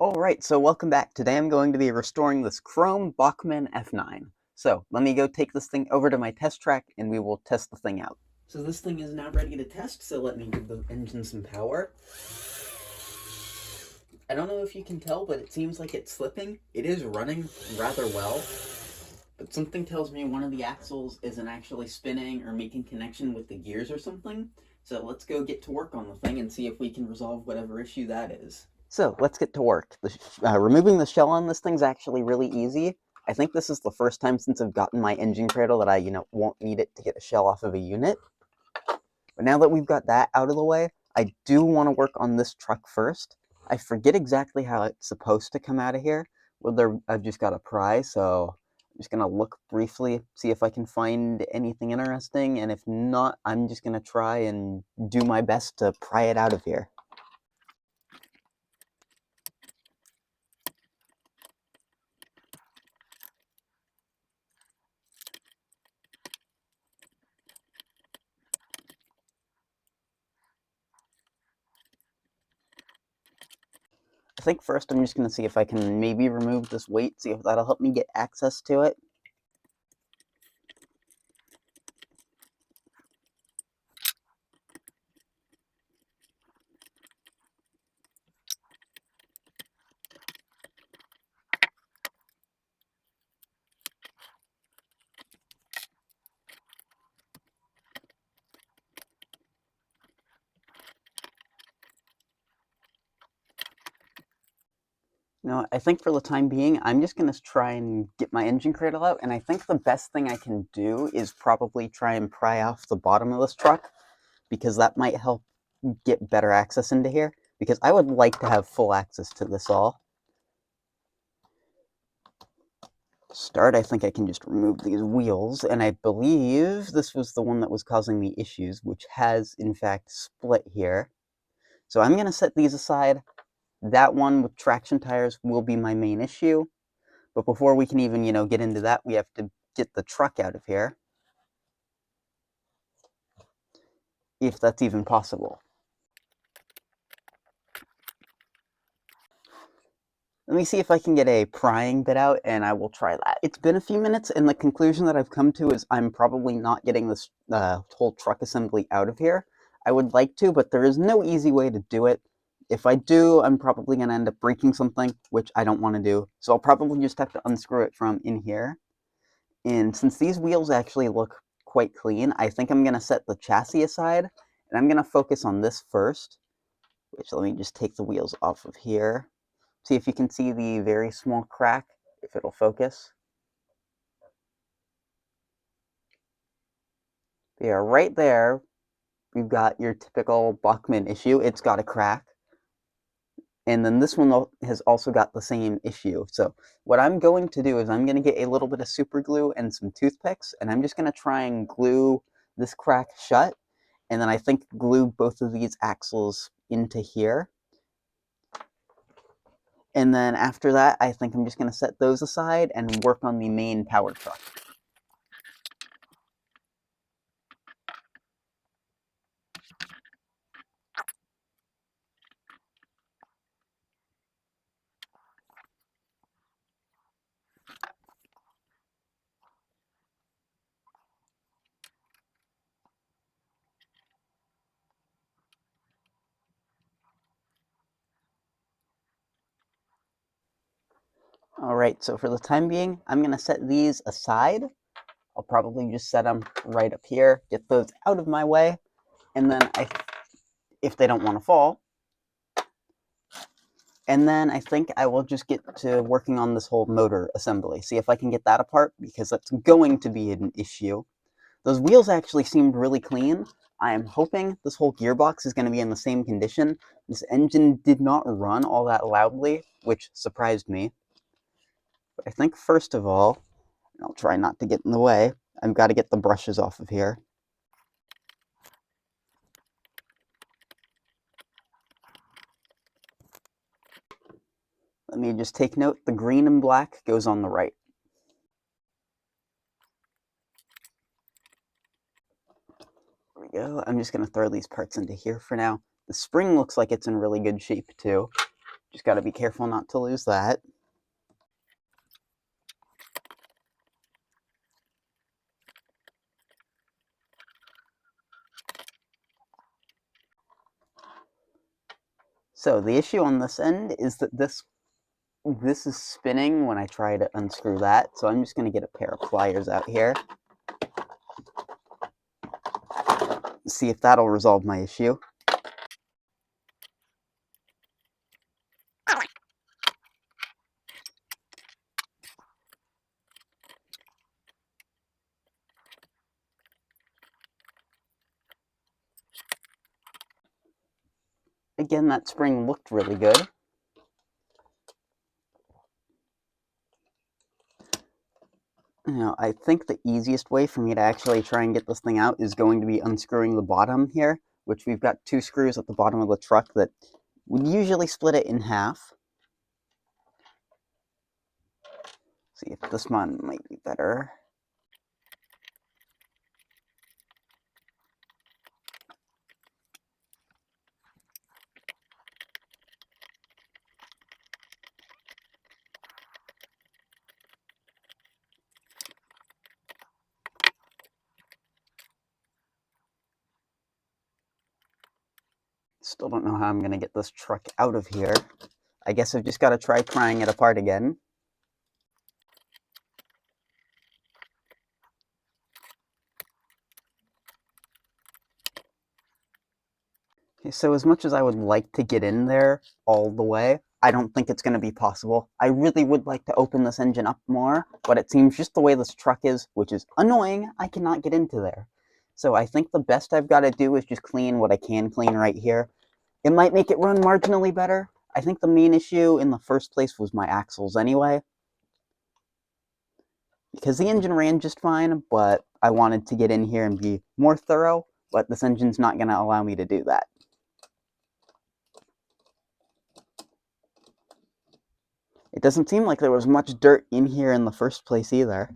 Alright, so welcome back. Today I'm going to be restoring this chrome Bachmann F9. So let me go take this thing over to my test track and we will test the thing out. So this thing is now ready to test, so let me give the engine some power. I don't know if you can tell, but it seems like it's slipping. It is running rather well, but something tells me one of the axles isn't actually spinning or making connection with the gears or something. So let's go get to work on the thing and see if we can resolve whatever issue that is. So let's get to work. Removing the shell on this thing's actually really easy. I think this is the first time since I've gotten my engine cradle that I, won't need it to get a shell off of a unit. But now that we've got that out of the way, I do want to work on this truck first. I forget exactly how it's supposed to come out of here. I've just got a pry, so I'm just going to look briefly, see if I can find anything interesting, and if not, I'm just going to try and do my best to pry it out of here. I think first I'm just going to see if I can maybe remove this weight, see if that'll help me get access to it. I think for the time being, I'm just going to try and get my engine cradle out, and I think the best thing I can do is probably try and pry off the bottom of this truck, because that might help get better access into here, because I would like to have full access to this all. Start, I think I can just remove these wheels, and I believe this was the one that was causing the issues, which has, in fact, split here. So I'm going to set these aside. That one with traction tires will be my main issue. But before we can even, get into that, we have to get the truck out of here. If that's even possible. Let me see if I can get a prying bit out, and I will try that. It's been a few minutes, and the conclusion that I've come to is I'm probably not getting this whole truck assembly out of here. I would like to, but there is no easy way to do it. If I do, I'm probably going to end up breaking something, which I don't want to do. So I'll probably just have to unscrew it from in here. And since these wheels actually look quite clean, I think I'm going to set the chassis aside, and I'm going to focus on this first, which let me just take the wheels off of here. See if you can see the very small crack, if it'll focus. Yeah, right there, we've got your typical Bachmann issue. It's got a crack. And then this one has also got the same issue. So what I'm going to do is I'm going to get a little bit of super glue and some toothpicks, and I'm just going to try and glue this crack shut, and then I think glue both of these axles into here. And then after that, I think I'm just going to set those aside and work on the main power truck. Alright, so for the time being, I'm going to set these aside. I'll probably just set them right up here, get those out of my way, and then if they don't want to fall, and then I think I will just get to working on this whole motor assembly, see if I can get that apart, because that's going to be an issue. Those wheels actually seemed really clean. I am hoping this whole gearbox is going to be in the same condition. This engine did not run all that loudly, which surprised me. But I think first of all, and I'll try not to get in the way, I've got to get the brushes off of here. Let me just take note, the green and black goes on the right. There we go. I'm just going to throw these parts into here for now. The spring looks like it's in really good shape too. Just got to be careful not to lose that. So the issue on this end is that this is spinning when I try to unscrew that. So I'm just going to get a pair of pliers out here. See if that'll resolve my issue. Again, that spring looked really good. Now, I think the easiest way for me to actually try and get this thing out is going to be unscrewing the bottom here, which we've got 2 screws at the bottom of the truck that would usually split it in half. See if this one might be better. Still don't know how I'm going to get this truck out of here. I guess I've just got to try prying it apart again. Okay, so as much as I would like to get in there all the way, I don't think it's going to be possible. I really would like to open this engine up more, but it seems just the way this truck is, which is annoying, I cannot get into there. So I think the best I've got to do is just clean what I can clean right here. It might make it run marginally better. I think the main issue in the first place was my axles anyway, because the engine ran just fine, but I wanted to get in here and be more thorough, but this engine's not going to allow me to do that. It doesn't seem like there was much dirt in here in the first place either.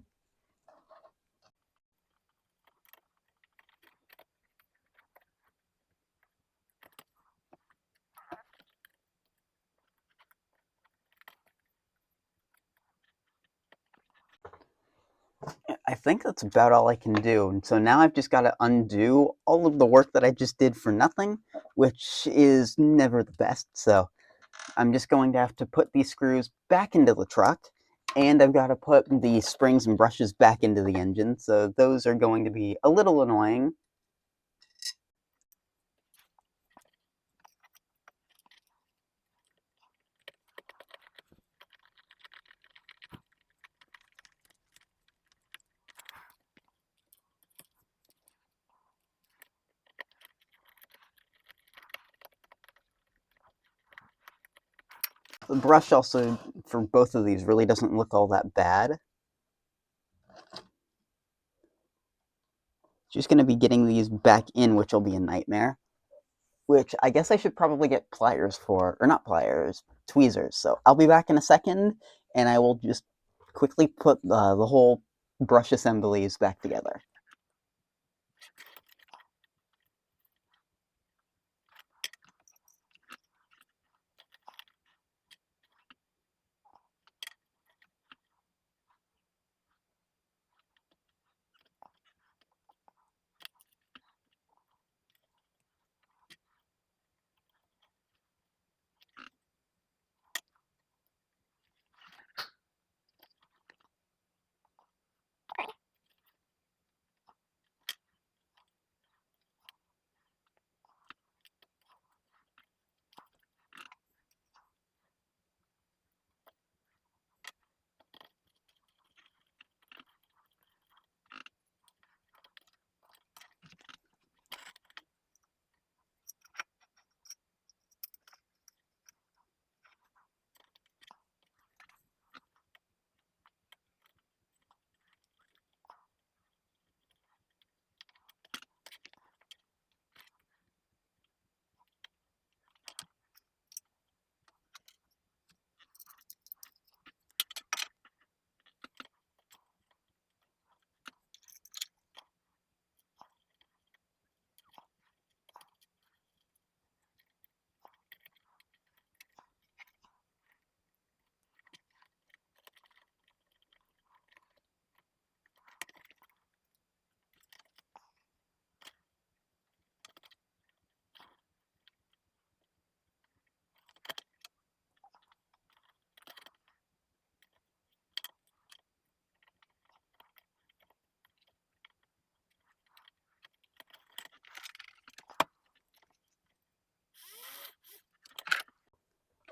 I think that's about all I can do. And so now I've just got to undo all of the work that I just did for nothing, which is never the best. So I'm just going to have to put these screws back into the truck, and I've got to put the springs and brushes back into the engine. So those are going to be a little annoying. The brush also, for both of these, really doesn't look all that bad. Just going to be getting these back in, which will be a nightmare. Which I guess I should probably get pliers for, or not pliers, tweezers. So I'll be back in a second, and I will just quickly put the whole brush assemblies back together.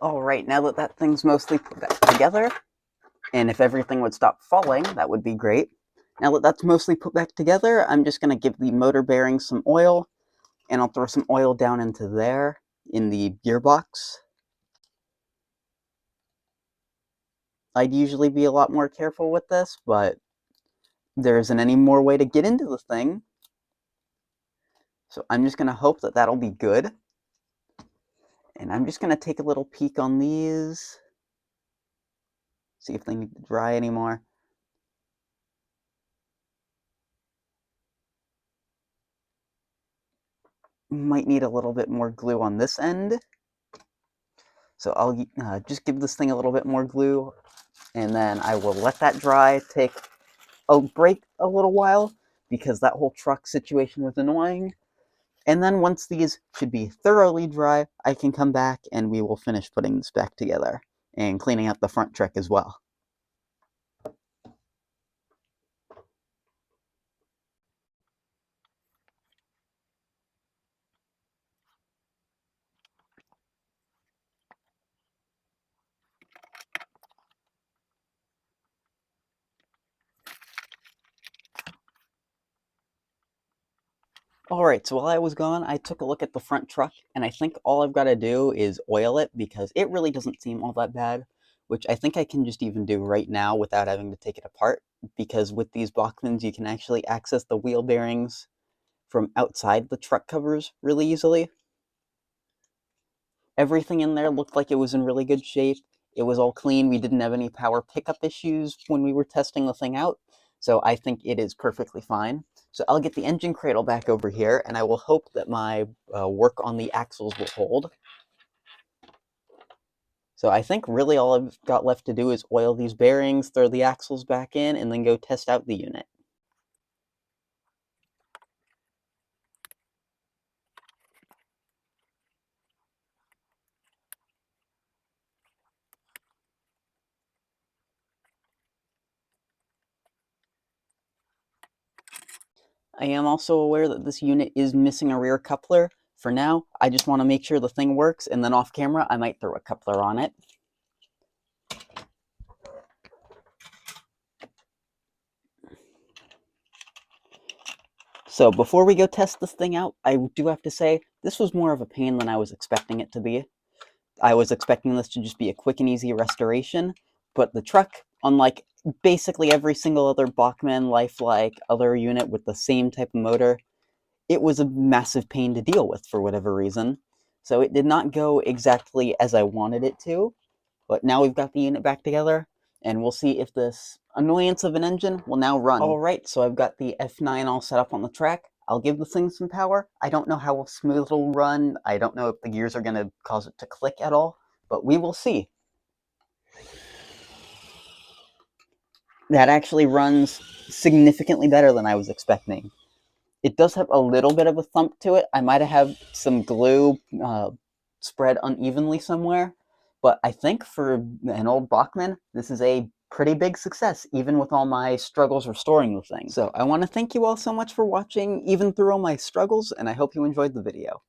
Alright, now that that thing's mostly put back together, and if everything would stop falling, that would be great. Now that that's mostly put back together, I'm just going to give the motor bearings some oil, and I'll throw some oil down into there, in the gearbox. I'd usually be a lot more careful with this, but there isn't any more way to get into the thing. So I'm just going to hope that that'll be good. And I'm just going to take a little peek on these. See if they need to dry anymore. Might need a little bit more glue on this end. So I'll just give this thing a little bit more glue, and then I will let that dry, take a break a little while, because that whole truck situation was annoying. And then once these should be thoroughly dry, I can come back and we will finish putting this back together and cleaning up the front truck as well. Alright, so while I was gone, I took a look at the front truck, and I think all I've got to do is oil it, because it really doesn't seem all that bad, which I think I can just even do right now without having to take it apart, because with these Bachmanns you can actually access the wheel bearings from outside the truck covers really easily. Everything in there looked like it was in really good shape. It was all clean. We didn't have any power pickup issues when we were testing the thing out, so I think it is perfectly fine. So I'll get the engine cradle back over here, and I will hope that my work on the axles will hold. So I think really all I've got left to do is oil these bearings, throw the axles back in, and then go test out the unit. I am also aware that this unit is missing a rear coupler. For now, I just want to make sure the thing works, and then off camera I might throw a coupler on it. So before we go test this thing out, I do have to say, this was more of a pain than I was expecting it to be. I was expecting this to just be a quick and easy restoration, but the truck, unlike basically every single other Bachmann lifelike other unit with the same type of motor, it was a massive pain to deal with for whatever reason. So it did not go exactly as I wanted it to, but now we've got the unit back together, and we'll see if this annoyance of an engine will now run. Alright, so I've got the F9 all set up on the track. I'll give the thing some power. I don't know how smooth it'll run. I don't know if the gears are going to cause it to click at all, but we will see. That actually runs significantly better than I was expecting. It does have a little bit of a thump to it. I might have had some glue spread unevenly somewhere, but I think for an old Bachmann, this is a pretty big success, even with all my struggles restoring the thing. So I want to thank you all so much for watching, even through all my struggles, and I hope you enjoyed the video.